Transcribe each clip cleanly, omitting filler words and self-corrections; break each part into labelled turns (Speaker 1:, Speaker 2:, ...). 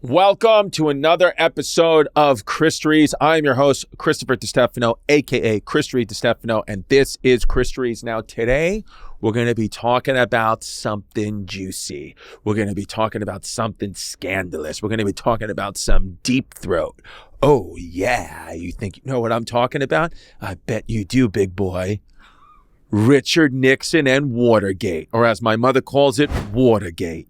Speaker 1: Welcome to another episode of Christories. I'm your host, Christopher DiStefano, aka Christory DiStefano, and this is Christories. Now, today we're going to be talking about something juicy. We're going to be talking about something scandalous. We're going to be talking about some deep throat. Oh, yeah. You think you know what I'm talking about? I bet you do, big boy. Richard Nixon and Watergate, or as my mother calls it, Watergate.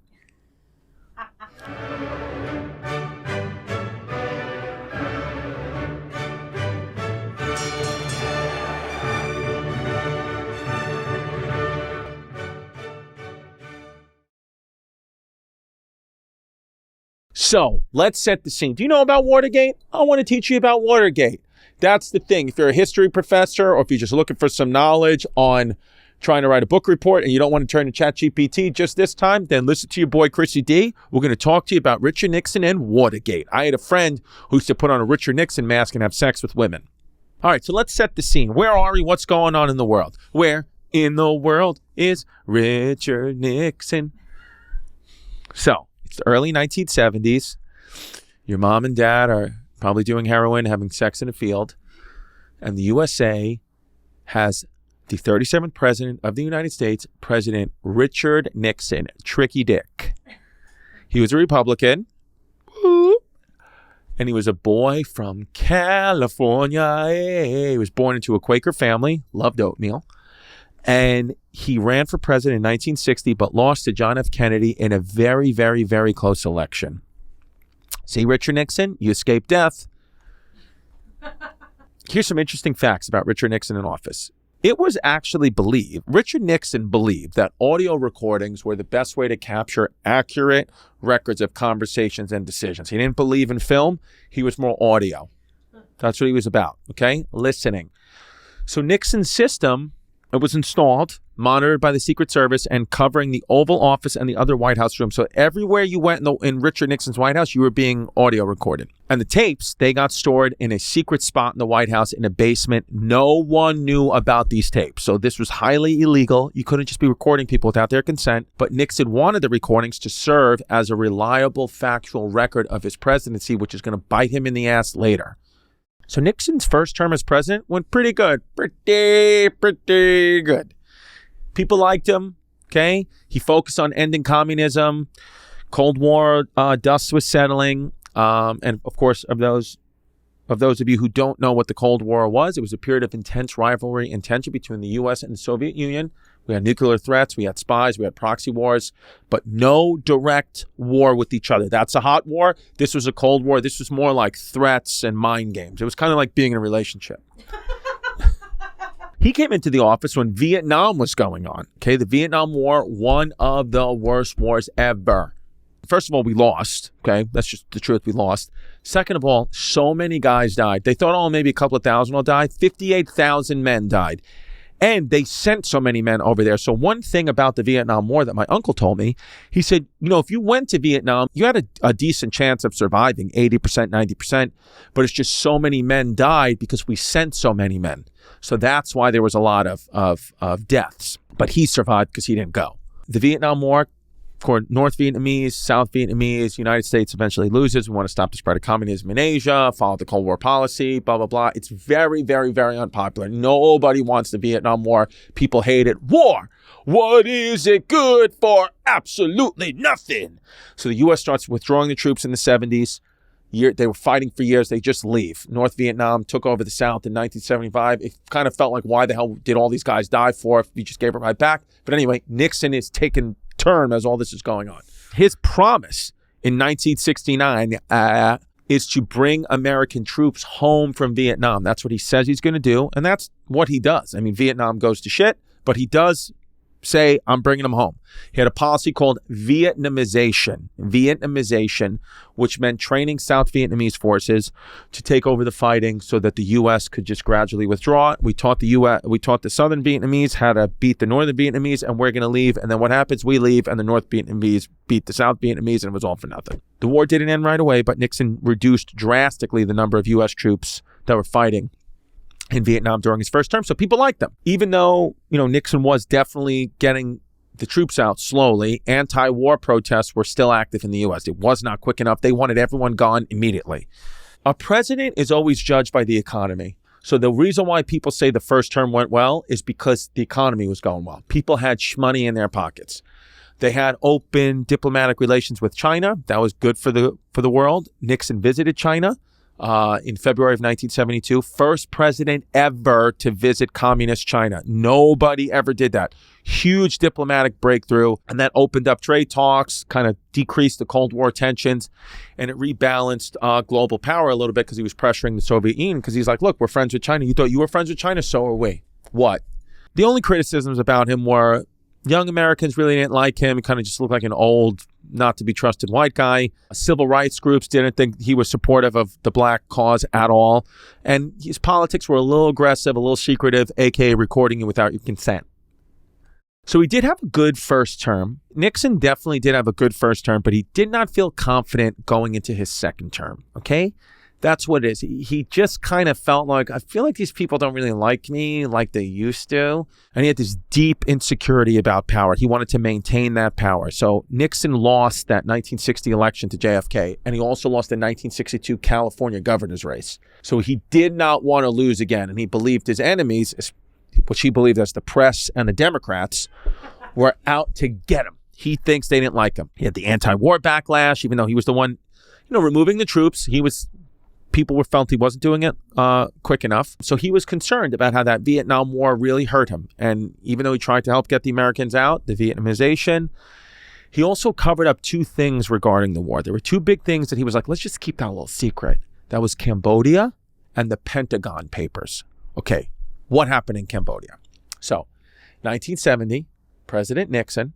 Speaker 1: So let's set the scene. Do you know about Watergate? I want to teach you about Watergate. That's the thing. If you're a history professor or if you're just looking for some knowledge on trying to write a book report and you don't want to turn to ChatGPT just this time, then listen to your boy Chrissy D. We're going to talk to you about Richard Nixon and Watergate. I had a friend who used to put on a Richard Nixon mask and have sex with women. All right, so let's set the scene. Where are we? What's going on in the world? Where in the world is Richard Nixon? So, it's the early 1970s. Your mom and dad are probably doing heroin, having sex in a field. And the USA has the 37th president of the United States, President Richard Nixon, Tricky Dick. He was a Republican. And he was a boy from California. He was born into a Quaker family, loved oatmeal. And he ran for president in 1960, but lost to John F. Kennedy in a very, very, very close election. See, Richard Nixon, you escaped death. Here's some interesting facts about Richard Nixon in office. It was actually believed, Richard Nixon believed that audio recordings were the best way to capture accurate records of conversations and decisions. He didn't believe in film. He was more audio. That's what he was about, okay? Listening. So Nixon's system, it was installed, monitored by the Secret Service, and covering the Oval Office and the other White House rooms. So everywhere you went in Richard Nixon's White House, you were being audio recorded. And the tapes, they got stored in a secret spot in the White House in a basement. No one knew about these tapes. So this was highly illegal. You couldn't just be recording people without their consent. But Nixon wanted the recordings to serve as a reliable, factual record of his presidency, which is going to bite him in the ass later. So Nixon's first term as president went pretty good. Pretty good. People liked him, okay? He focused on ending communism. Cold War dust was settling. And of course, of those of you who don't know what the Cold War was, it was a period of intense rivalry and tension between the U.S. and the Soviet Union. We had nuclear threats, we had spies, we had proxy wars, but no direct war with each other. That's a hot war. This was a Cold War. This was more like threats and mind games. It was kind of like being in a relationship. He came into the office when Vietnam was going on. Okay, the Vietnam War, one of the worst wars ever. First of all, we lost. Okay, that's just the truth. We lost. Second of all, so many guys died. They thought, oh, maybe a couple of thousand will die. 58,000 men died. And they sent so many men over there. So one thing about the Vietnam War that my uncle told me, he said, you know, if you went to Vietnam, you had a decent chance of surviving, 80%, 90%. But it's just so many men died because we sent so many men. So that's why there was a lot of deaths. But he survived because he didn't go. The Vietnam War, of course, North Vietnamese, South Vietnamese, United States eventually loses. We want to stop the spread of communism in Asia, follow the Cold War policy, blah, blah, blah. It's very, very, very unpopular. Nobody wants the Vietnam War. People hate it. War! What is it good for? Absolutely nothing. So the U.S. starts withdrawing the troops in the 70s. They were fighting for years. They just leave. North Vietnam took over the South in 1975. It kind of felt like, why the hell did all these guys die for if we just gave it right back? But anyway, Nixon is taking term as all this is going on. His promise in 1969 is to bring American troops home from Vietnam. That's what he says he's going to do, and that's what he does. I mean, Vietnam goes to shit, but he does say, I'm bringing them home. He had a policy called Vietnamization, which meant training South Vietnamese forces to take over the fighting so that the U.S. could just gradually withdraw. We taught the Southern Vietnamese how to beat the Northern Vietnamese, and we're going to leave. And then what happens? We leave, and the North Vietnamese beat the South Vietnamese, and it was all for nothing. The war didn't end right away, but Nixon reduced drastically the number of U.S. troops that were fighting in Vietnam during his first term. So people liked them. Even though, Nixon was definitely getting the troops out slowly. Anti-war protests were still active in the U.S. It was not quick enough. They wanted everyone gone immediately. A president is always judged by the economy. So the reason why people say the first term went well is because the economy was going well. People had money in their pockets. They had open diplomatic relations with China. That was good for the world. Nixon visited China in February of 1972. First president ever to visit communist China. Nobody ever did that. Huge diplomatic breakthrough. And that opened up trade talks, kind of decreased the Cold War tensions, and it rebalanced global power a little bit because he was pressuring the Soviet Union because he's like, look, we're friends with China. You thought you were friends with China? So are we. What? The only criticisms about him were young Americans really didn't like him. He kind of just looked like an old, not to be trusted white guy. Civil rights groups didn't think he was supportive of the black cause at all. And his politics were a little aggressive, a little secretive, aka recording you without your consent. So he did have a good first term. Nixon definitely did have a good first term, but he did not feel confident going into his second term. Okay? That's what it is. He just kind of felt like, I feel like these people don't really like me like they used to. And he had this deep insecurity about power. He wanted to maintain that power. So Nixon lost that 1960 election to JFK, and he also lost the 1962 California governor's race. So he did not want to lose again. And he believed his enemies, which he believed as the press and the Democrats, were out to get him. He thinks they didn't like him. He had the anti-war backlash, even though he was the one, removing the troops. People felt he wasn't doing it quick enough. So he was concerned about how that Vietnam War really hurt him. And even though he tried to help get the Americans out, the Vietnamization, he also covered up two things regarding the war. There were two big things that he was like, let's just keep that a little secret. That was Cambodia and the Pentagon Papers. Okay, what happened in Cambodia? So, 1970, President Nixon,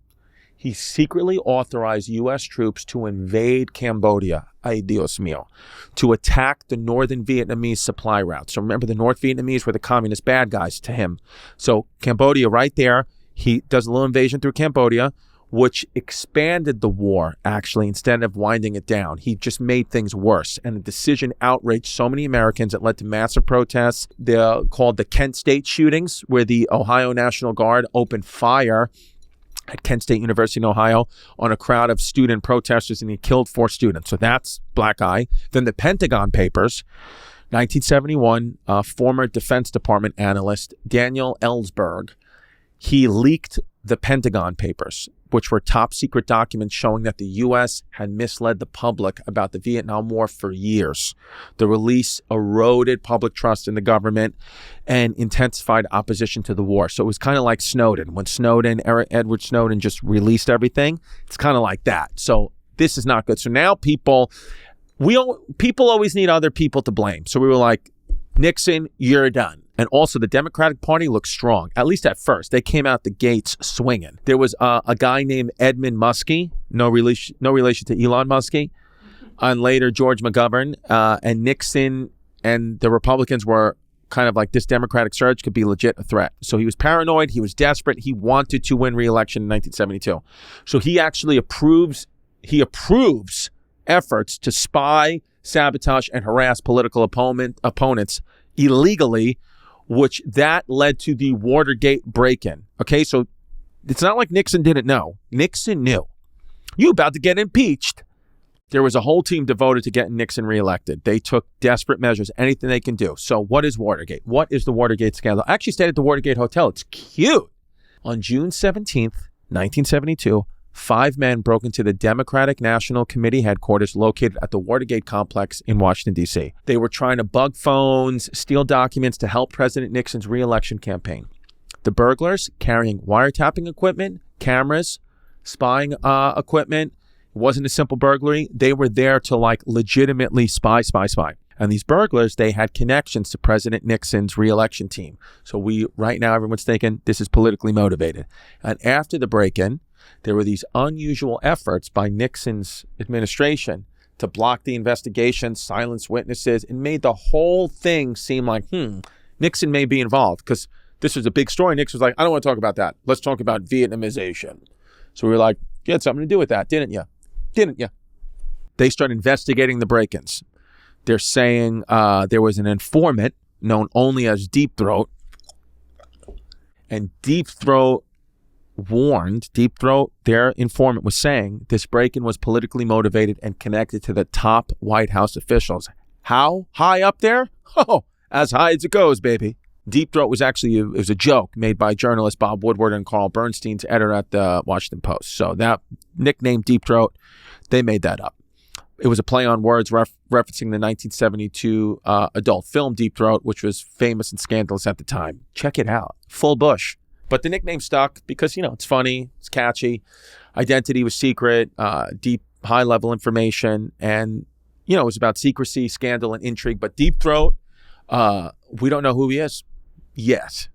Speaker 1: he secretly authorized U.S. troops to invade Cambodia, ay Dios mío, to attack the northern Vietnamese supply routes. So remember, the North Vietnamese were the communist bad guys to him. So Cambodia right there, he does a little invasion through Cambodia, which expanded the war, actually, instead of winding it down. He just made things worse. And the decision outraged so many Americans. It led to massive protests. They're called the Kent State shootings, where the Ohio National Guard opened fire at Kent State University in Ohio on a crowd of student protesters, and he killed 4 students. So that's black eye. Then the Pentagon Papers, 1971, former Defense Department analyst Daniel Ellsberg, he leaked the Pentagon Papers, which were top secret documents showing that the U.S. had misled the public about the Vietnam War for years. The release eroded public trust in the government and intensified opposition to the war. So it was kind of like Snowden. When Edward Snowden just released everything, it's kind of like that. So this is not good. So now people always need other people to blame. So we were like, Nixon, you're done. And also the Democratic Party looked strong, at least at first. They came out the gates swinging. There was a guy named Edmund Muskie, no relation to Elon Muskie, and later George McGovern, and Nixon and the Republicans were kind of like, this Democratic surge could be legit a threat. So he was paranoid. He was desperate. He wanted to win re-election in 1972. So he actually approves efforts to spy, sabotage, and harass political opponents illegally, which that led to the Watergate break-in. Okay, so it's not like Nixon didn't know. Nixon knew. You about to get impeached. There was a whole team devoted to getting Nixon reelected. They took desperate measures, anything they can do. So what is Watergate? What is the Watergate scandal? I actually stayed at the Watergate Hotel. It's cute. On June 17th, 1972, 5 men broke into the Democratic National Committee headquarters located at the Watergate complex in Washington, D.C. They were trying to bug phones, steal documents to help President Nixon's re-election campaign. The burglars, carrying wiretapping equipment, cameras, spying equipment. It wasn't a simple burglary. They were there to legitimately spy. And these burglars, they had connections to President Nixon's re-election team. So right now, everyone's thinking this is politically motivated. And after the break-in, there were these unusual efforts by Nixon's administration to block the investigation, silence witnesses, and made the whole thing seem like, Nixon may be involved, because this was a big story. Nixon was like, I don't want to talk about that. Let's talk about Vietnamization. So we were like, you had something to do with that, didn't you? Didn't you? They start investigating the break-ins. They're saying there was an informant known only as Deep Throat, and Deep Throat warned, Deep Throat, their informant was saying this break-in was politically motivated and connected to the top White House officials. How high up there? Oh, as high as it goes, baby. Deep Throat was actually, it was a joke made by journalists Bob Woodward and Carl Bernstein to editor at the Washington Post. So that nickname Deep Throat, they made that up. It was a play on words referencing the 1972 adult film Deep Throat, which was famous and scandalous at the time. Check it out. Full bush. But the nickname stuck because, it's funny, it's catchy. Identity was secret, deep, high-level information. And, it was about secrecy, scandal, and intrigue. But Deep Throat, we don't know who he is yet.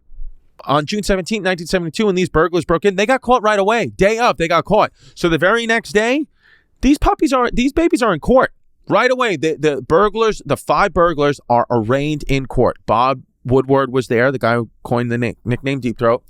Speaker 1: On June 17, 1972, when these burglars broke in, they got caught right away. Day of, they got caught. So the very next day, these babies are in court right away. The burglars, the 5 burglars are arraigned in court. Bob Woodward was there, the guy who coined the nickname Deep Throat,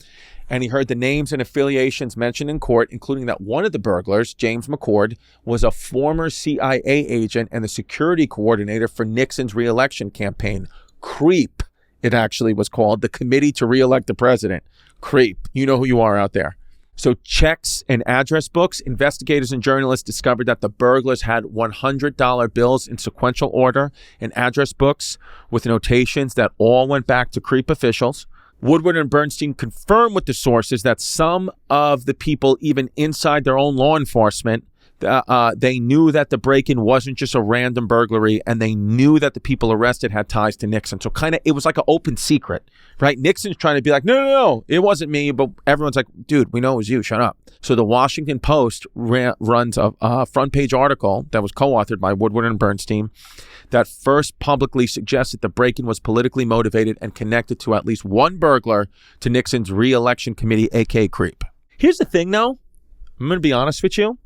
Speaker 1: and he heard the names and affiliations mentioned in court, including that one of the burglars, James McCord, was a former CIA agent and the security coordinator for Nixon's reelection campaign. CREEP, it actually was called, the Committee to Reelect the President. CREEP, you know who you are out there. So checks and address books, investigators and journalists discovered that the burglars had $100 bills in sequential order and address books with notations that all went back to CREEP officials. Woodward and Bernstein confirmed with the sources that some of the people, even inside their own law enforcement, they knew that the break-in wasn't just a random burglary, and they knew that the people arrested had ties to Nixon. So it was like an open secret, right? Nixon's trying to be like, no, it wasn't me. But everyone's like, dude, we know it was you. Shut up. So the Washington Post runs a front page article that was co-authored by Woodward and Bernstein that first publicly suggested the break-in was politically motivated and connected to at least one burglar to Nixon's reelection committee, aka CREEP. Here's the thing, though. I'm going to be honest with you.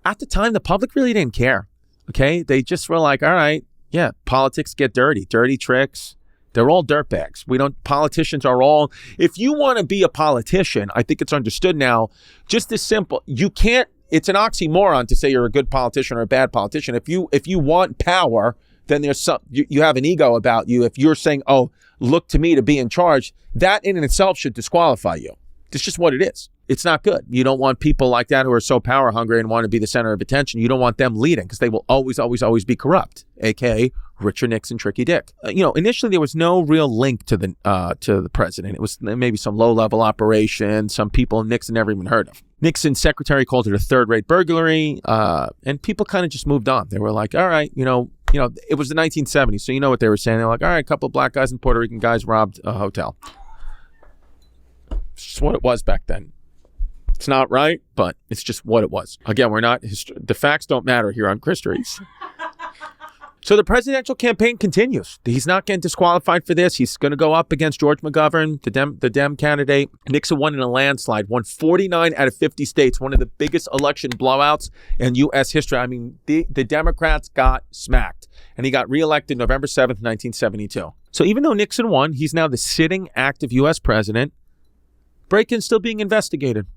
Speaker 1: At the time, the public really didn't care, okay? They just were like, all right, yeah, politics get dirty tricks. They're all dirtbags. Politicians are all, if you want to be a politician, I think it's understood now, just as simple. You can't, it's an oxymoron to say you're a good politician or a bad politician. If you want power, then there's you have an ego about you. If you're saying, oh, look to me to be in charge, that in itself should disqualify you. It's just what it is. It's not good. You don't want people like that who are so power hungry and want to be the center of attention. You don't want them leading because they will always, always, always be corrupt, aka Richard Nixon, Tricky Dick. Initially there was no real link to the president. It was maybe some low-level operation, some people Nixon never even heard of. Nixon's secretary called it a third-rate burglary, and people kind of just moved on. They were like, all right, it was the 1970s, so you know what they were saying. They're like, all right, a couple of black guys and Puerto Rican guys robbed a hotel. It's just what it was back then. It's not right, but it's just what it was. Again, the facts don't matter here on Christories. So the presidential campaign continues. He's not getting disqualified for this. He's going to go up against George McGovern, the Dem candidate. Nixon won in a landslide, won 49 out of 50 states, one of the biggest election blowouts in U.S. history. I mean, the Democrats got smacked, and he got reelected November 7th, 1972. So even though Nixon won, he's now the sitting active U.S. president. Break-in's still being investigated.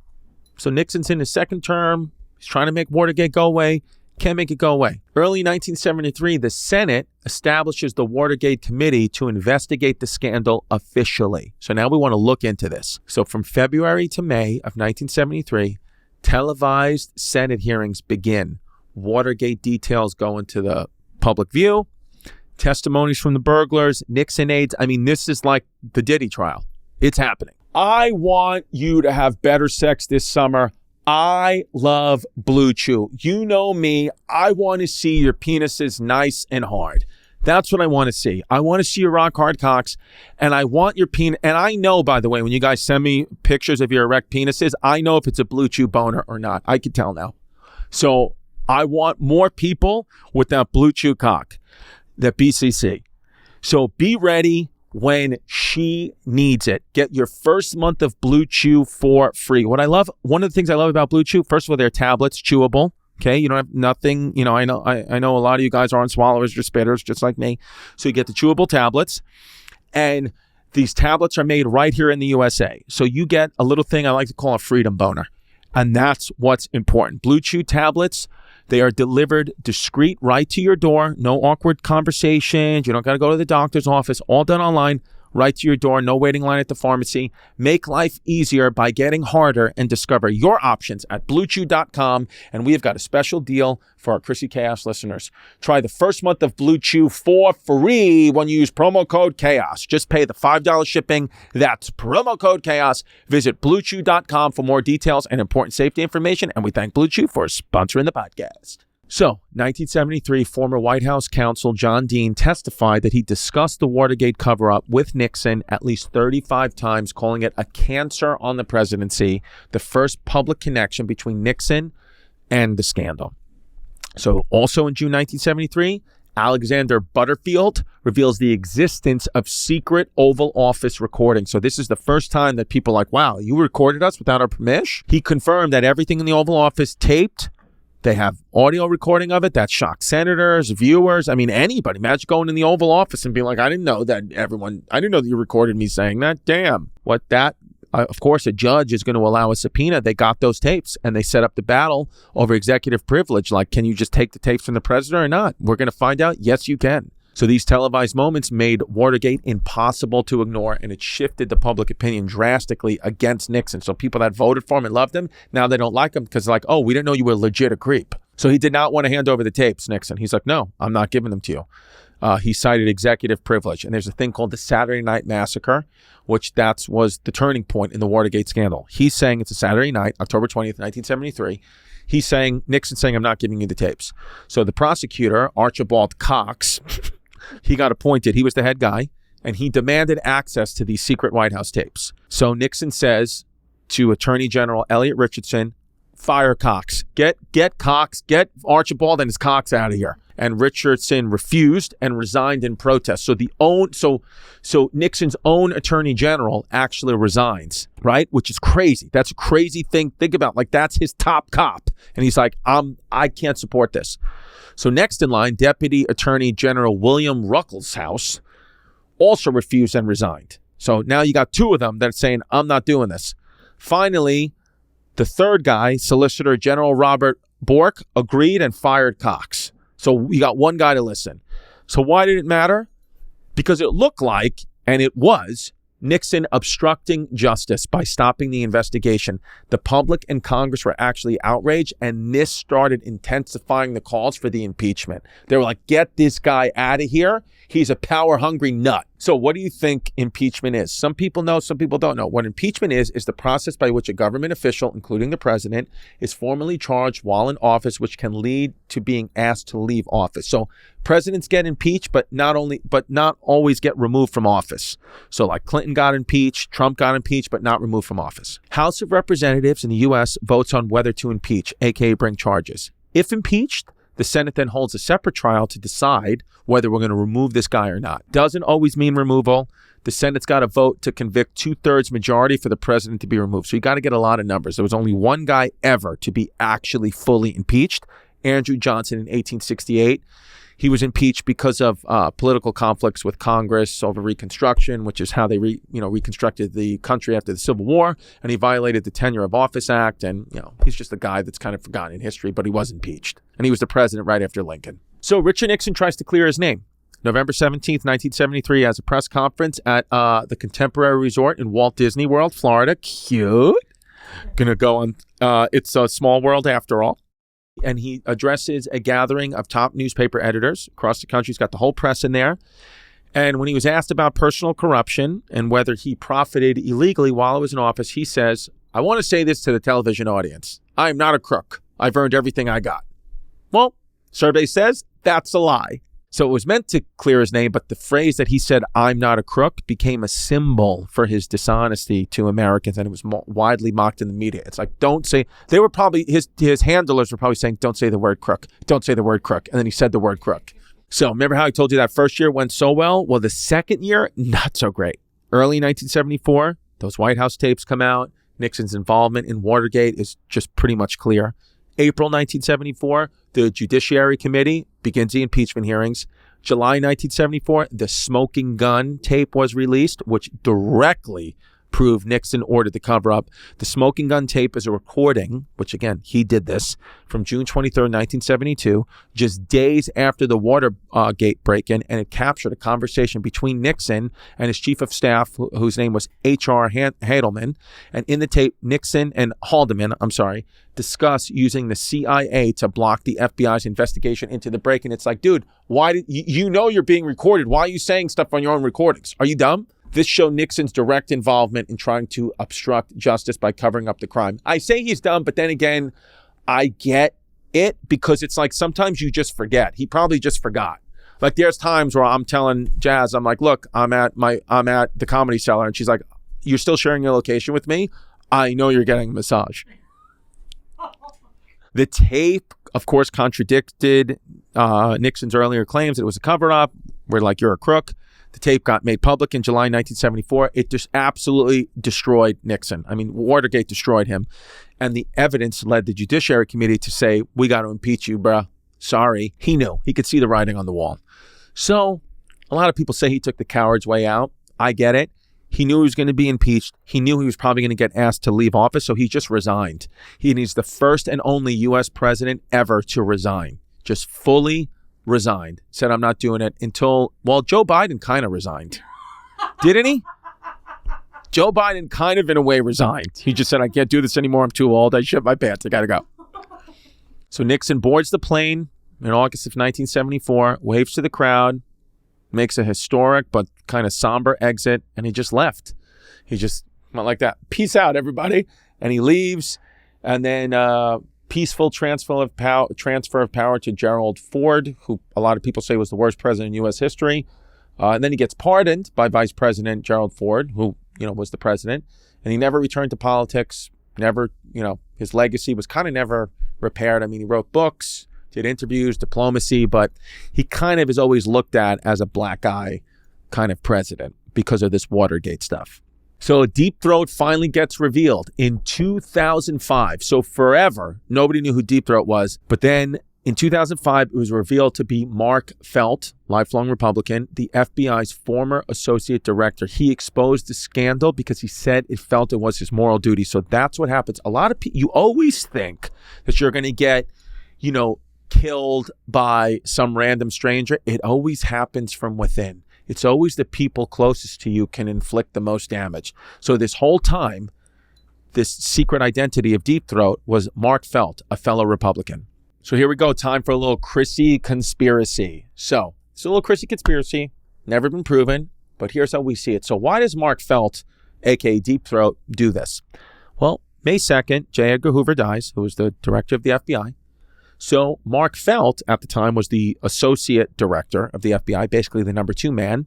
Speaker 1: So Nixon's in his second term. He's trying to make Watergate go away. Can't make it go away. Early 1973, the Senate establishes the Watergate Committee to investigate the scandal officially. So now we want to look into this. So from February to May of 1973, televised Senate hearings begin. Watergate details go into the public view. Testimonies from the burglars, Nixon aides. I mean, this is like the Diddy trial. It's happening. I want you to have better sex this summer. I love Blue Chew. You know me. I want to see your penises nice and hard. That's what I want to see. I want to see your rock hard cocks, and I want your penis. And I know, by the way, when you guys send me pictures of your erect penises, I know if it's a Blue Chew boner or not. I can tell now. So I want more people with that Blue Chew cock, that BCC. So be ready when she needs it. Get your first month of Blue Chew for free. One of the things I love about Blue Chew, first of all, they're tablets, chewable. Okay, you don't have nothing. I know a lot of you guys aren't swallowers or spitters, just like me. So you get the chewable tablets, and these tablets are made right here in the USA. So you get a little thing I like to call a freedom boner, and that's what's important. Blue Chew tablets. They are delivered discreet right to your door. No awkward conversations. You don't got to go to the doctor's office. All done online. right to your door, no waiting line at the pharmacy. Make life easier by getting harder and discover your options at BlueChew.com. And we have got a special deal for our Chrissy Chaos listeners. Try the first month of Blue Chew for free when you use promo code CHAOS. Just pay the $5 shipping. That's promo code CHAOS. Visit BlueChew.com for more details and important safety information. And we thank Blue Chew for sponsoring the podcast. So, 1973, former White House counsel John Dean testified that he discussed the Watergate cover-up with Nixon at least 35 times, calling it a cancer on the presidency, the first public connection between Nixon and the scandal. So, also in June 1973, Alexander Butterfield reveals the existence of secret Oval Office recordings. So this is the first time that people are like, wow, you recorded us without our permission? He confirmed that everything in the Oval Office taped. They have audio recording of it that shocked senators, viewers. I mean, anybody. Imagine going in the Oval Office and being like, I didn't know that you recorded me saying that. Damn. Of course, a judge is going to allow a subpoena. They got those tapes and they set up the battle over executive privilege. Like, can you just take the tapes from the president or not? We're going to find out. Yes, you can. So these televised moments made Watergate impossible to ignore, and it shifted the public opinion drastically against Nixon. So people that voted for him and loved him, now they don't like him because like, oh, we didn't know you were legit a creep. So he did not want to hand over the tapes, Nixon. He's like, no, I'm not giving them to you. He cited executive privilege. And there's a thing called the Saturday Night Massacre, which was the turning point in the Watergate scandal. He's saying it's a Saturday night, October 20th, 1973. Nixon's saying, I'm not giving you the tapes. So the prosecutor, Archibald Cox, he got appointed. He was the head guy, and he demanded access to these secret White House tapes. So Nixon says to Attorney General Elliot Richardson, fire Cox. Get Cox, get Archibald and his Cox out of here. And Richardson refused and resigned in protest. So Nixon's own Attorney General actually resigns, right? Which is crazy. That's a crazy thing. Think about, like, that's his top cop. And he's like, I can't support this. So next in line, Deputy Attorney General William Ruckelshaus also refused and resigned. So now you got two of them that are saying, I'm not doing this. Finally, the third guy, Solicitor General Robert Bork, agreed and fired Cox. So we got one guy to listen. So why did it matter? Because it looked like, and it was, Nixon obstructing justice by stopping the investigation. The public and Congress were actually outraged, and this started intensifying the calls for the impeachment. They were like, get this guy out of here. He's a power-hungry nut. So what do you think impeachment is? Some people know, some people don't know. What impeachment is the process by which a government official, including the president, is formally charged while in office, which can lead to being asked to leave office. So presidents get impeached, but not always get removed from office. So like Clinton got impeached, Trump got impeached, but not removed from office. House of Representatives in the U.S. votes on whether to impeach, aka bring charges. If impeached, the Senate then holds a separate trial to decide whether we're going to remove this guy or not. Doesn't always mean removal. The Senate's got to vote to convict 2/3 majority for the president to be removed. So you got to get a lot of numbers. There was only one guy ever to be actually fully impeached, Andrew Johnson in 1868. He was impeached because of political conflicts with Congress over Reconstruction, which is how they reconstructed the country after the Civil War. And he violated the Tenure of Office Act. And, he's just a guy that's kind of forgotten in history, but he was impeached. And he was the president right after Lincoln. So Richard Nixon tries to clear his name. November 17th, 1973, has a press conference at the Contemporary Resort in Walt Disney World, Florida. Cute. Gonna go on. It's a small world after all. And he addresses a gathering of top newspaper editors across the country. He's got the whole press in there. And when he was asked about personal corruption and whether he profited illegally while he was in office, he says, I want to say this to the television audience. I am not a crook. I've earned everything I got. Well, survey says that's a lie. So it was meant to clear his name, but the phrase that he said, I'm not a crook, became a symbol for his dishonesty to Americans, and it was widely mocked in the media. It's like, don't say, they were probably, his handlers were probably saying, don't say the word crook, don't say the word crook, and then he said the word crook. So remember how I told you that first year went so well? Well, the second year, not so great. Early 1974, those White House tapes come out. Nixon's involvement in Watergate is just pretty much clear. April 1974, the Judiciary Committee begins the impeachment hearings. July 1974, the smoking gun tape was released, which directly prove Nixon ordered the cover-up. The smoking gun tape is a recording, which again, he did this, from June 23rd, 1972, just days after the Watergate break-in, and it captured a conversation between Nixon and his chief of staff, whose name was H.R. Haldeman. And in the tape, Nixon and Haldeman, discuss using the CIA to block the FBI's investigation into the break-in. It's like, dude, why did you know you're being recorded? Why are you saying stuff on your own recordings? Are you dumb? This showed Nixon's direct involvement in trying to obstruct justice by covering up the crime. I say he's dumb, but then again, I get it, because it's like sometimes you just forget. He probably just forgot. Like there's times where I'm telling Jazz, I'm like, look, I'm at the Comedy Cellar, and she's like, you're still sharing your location with me? I know you're getting a massage. The tape, of course, contradicted Nixon's earlier claims that it was a cover-up. We're like, you're a crook. The tape got made public in July 1974. It just absolutely destroyed Nixon. I mean, Watergate destroyed him. And the evidence led the Judiciary Committee to say, we got to impeach you, bruh. Sorry. He knew. He could see the writing on the wall. So a lot of people say he took the coward's way out. I get it. He knew he was going to be impeached. He knew he was probably going to get asked to leave office, so he just resigned. He's the first and only U.S. president ever to resign. Just fully resigned. Said, I'm not doing it until, well, Joe Biden kind of resigned. Didn't he? Joe Biden kind of, in a way, resigned. He just said, I can't do this anymore. I'm too old. I shit my pants. I got to go. So Nixon boards the plane in August of 1974, waves to the crowd, makes a historic but kind of somber exit, and he just left. He just went like that. Peace out, everybody. And he leaves. And then peaceful transfer of power to Gerald Ford, who a lot of people say was the worst president in U.S. history. And then he gets pardoned by Vice President Gerald Ford, who, was the president. And he never returned to politics. Never, his legacy was kind of never repaired. I mean, he wrote books, did interviews, diplomacy, but he kind of is always looked at as a black eye kind of president because of this Watergate stuff. So Deep Throat finally gets revealed in 2005. So forever, nobody knew who Deep Throat was. But then in 2005, it was revealed to be Mark Felt, lifelong Republican, the FBI's former associate director. He exposed the scandal because he said it felt it was his moral duty. So that's what happens. A lot of people, you always think that you're going to get, killed by some random stranger. It always happens from within. It's always the people closest to you can inflict the most damage. So this whole time, this secret identity of Deep Throat was Mark Felt, a fellow Republican. So here we go. Time for a little Chrissy conspiracy. So it's a little Chrissy conspiracy. Never been proven, but here's how we see it. So why does Mark Felt, a.k.a. Deep Throat, do this? Well, May 2nd, J. Edgar Hoover dies, who was the director of the FBI. So Mark Felt, at the time, was the associate director of the FBI, basically the number 2 man.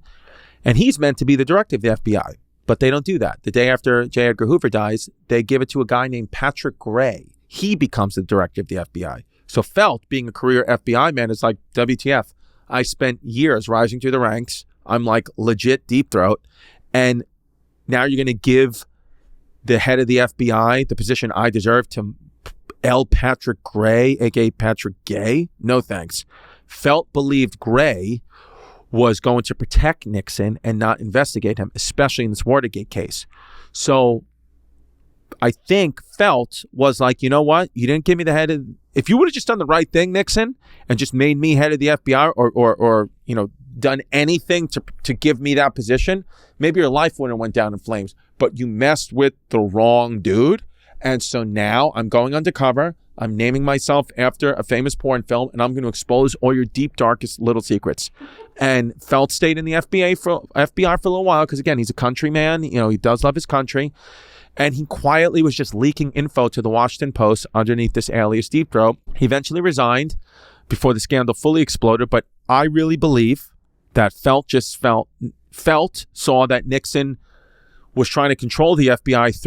Speaker 1: And he's meant to be the director of the FBI. But they don't do that. The day after J. Edgar Hoover dies, they give it to a guy named Patrick Gray. He becomes the director of the FBI. So Felt, being a career FBI man, is like, WTF. I spent years rising through the ranks. I'm like legit Deep Throat. And now you're going to give the head of the FBI the position I deserve to L. Patrick Gray, a.k.a. Patrick Gay? No thanks. Felt believed Gray was going to protect Nixon and not investigate him, especially in this Watergate case. So I think Felt was like, you know what? You didn't give me the head of... If you would have just done the right thing, Nixon, and just made me head of the FBI or done anything to give me that position, maybe your life wouldn't have went down in flames. But you messed with the wrong dude. And so now I'm going undercover. I'm naming myself after a famous porn film, and I'm going to expose all your deep, darkest little secrets. And Felt stayed in the FBI for a little while because, again, he's a countryman. He does love his country. And he quietly was just leaking info to the Washington Post underneath this alias Deep Throat. He eventually resigned before the scandal fully exploded. But I really believe that Felt saw that Nixon was trying to control the FBI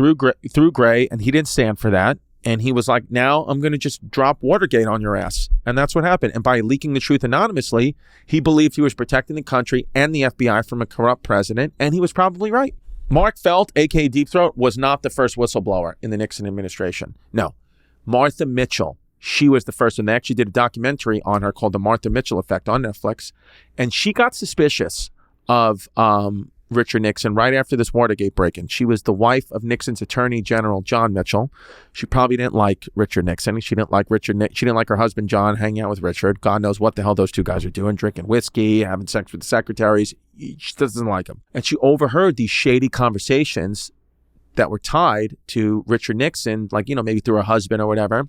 Speaker 1: through Gray, and he didn't stand for that. And he was like, now I'm going to just drop Watergate on your ass. And that's what happened. And by leaking the truth anonymously, he believed he was protecting the country and the FBI from a corrupt president, and he was probably right. Mark Felt, a.k.a. Deep Throat, was not the first whistleblower in the Nixon administration. No. Martha Mitchell, she was the first, and they actually did a documentary on her called The Martha Mitchell Effect on Netflix. And she got suspicious of Richard Nixon right after this Watergate break-in. She was the wife of Nixon's Attorney General, John Mitchell. She probably didn't like Richard Nixon. She didn't like she didn't like her husband, John, hanging out with Richard. God knows what the hell those two guys are doing, drinking whiskey, having sex with the secretaries. She doesn't like them. And she overheard these shady conversations that were tied to Richard Nixon, like, maybe through her husband or whatever,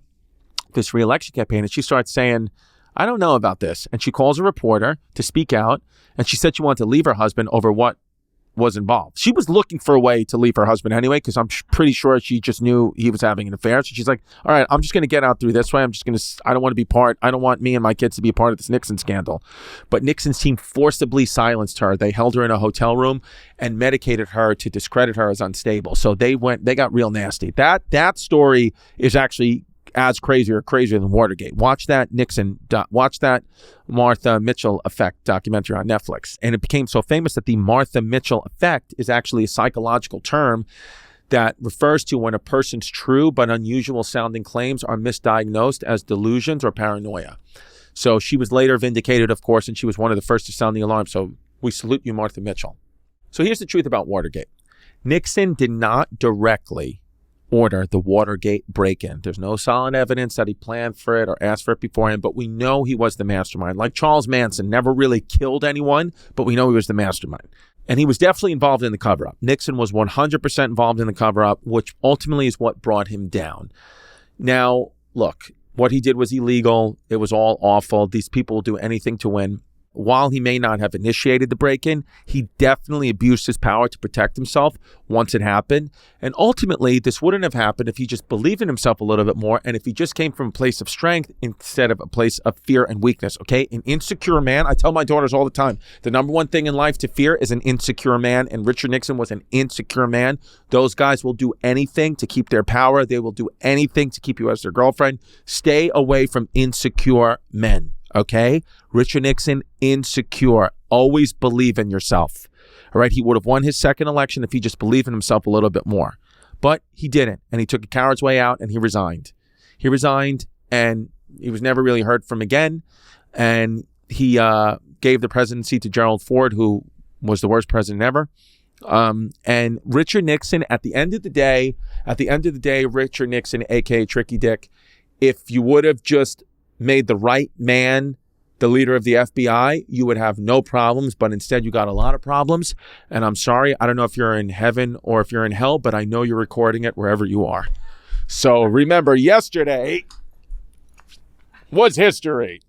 Speaker 1: this reelection campaign. And she starts saying, I don't know about this. And she calls a reporter to speak out. And she said she wanted to leave her husband over what was involved. She was looking for a way to leave her husband anyway, because I'm pretty sure she just knew he was having an affair. So she's like, all right, I'm just going to get out through this way. I don't want me and my kids to be a part of this Nixon scandal. But Nixon's team forcibly silenced her. They held her in a hotel room and medicated her to discredit her as unstable. So they got real nasty. That story is actually as crazier than Watergate. Watch that Martha Mitchell effect documentary on Netflix. And it became so famous that the Martha Mitchell effect is actually a psychological term that refers to when a person's true but unusual sounding claims are misdiagnosed as delusions or paranoia. So she was later vindicated, of course, and she was one of the first to sound the alarm. So we salute you, Martha Mitchell. So here's the truth about Watergate. Nixon did not directly order the Watergate break-in. There's no solid evidence that he planned for it or asked for it beforehand, but we know he was the mastermind. Like Charles Manson, never really killed anyone, but we know he was the mastermind. And he was definitely involved in the cover-up. Nixon was 100% involved in the cover-up, which ultimately is what brought him down. Now, look, what he did was illegal. It was all awful. These people will do anything to win. While he may not have initiated the break-in, he definitely abused his power to protect himself once it happened. And ultimately, this wouldn't have happened if he just believed in himself a little bit more and if he just came from a place of strength instead of a place of fear and weakness, okay? An insecure man, I tell my daughters all the time, the number one thing in life to fear is an insecure man, and Richard Nixon was an insecure man. Those guys will do anything to keep their power. They will do anything to keep you as their girlfriend. Stay away from insecure men. Okay? Richard Nixon, insecure. Always believe in yourself. All right? He would have won his second election if he just believed in himself a little bit more. But he didn't. And he took a coward's way out and he resigned. He resigned and he was never really heard from again. And he gave the presidency to Gerald Ford, who was the worst president ever. And Richard Nixon, at the end of the day, Richard Nixon, aka Tricky Dick, if you would have just made the right man the leader of the FBI, you would have no problems, but instead you got a lot of problems. And I'm sorry, I don't know if you're in heaven or if you're in hell, but I know you're recording it wherever you are. So remember, yesterday was history.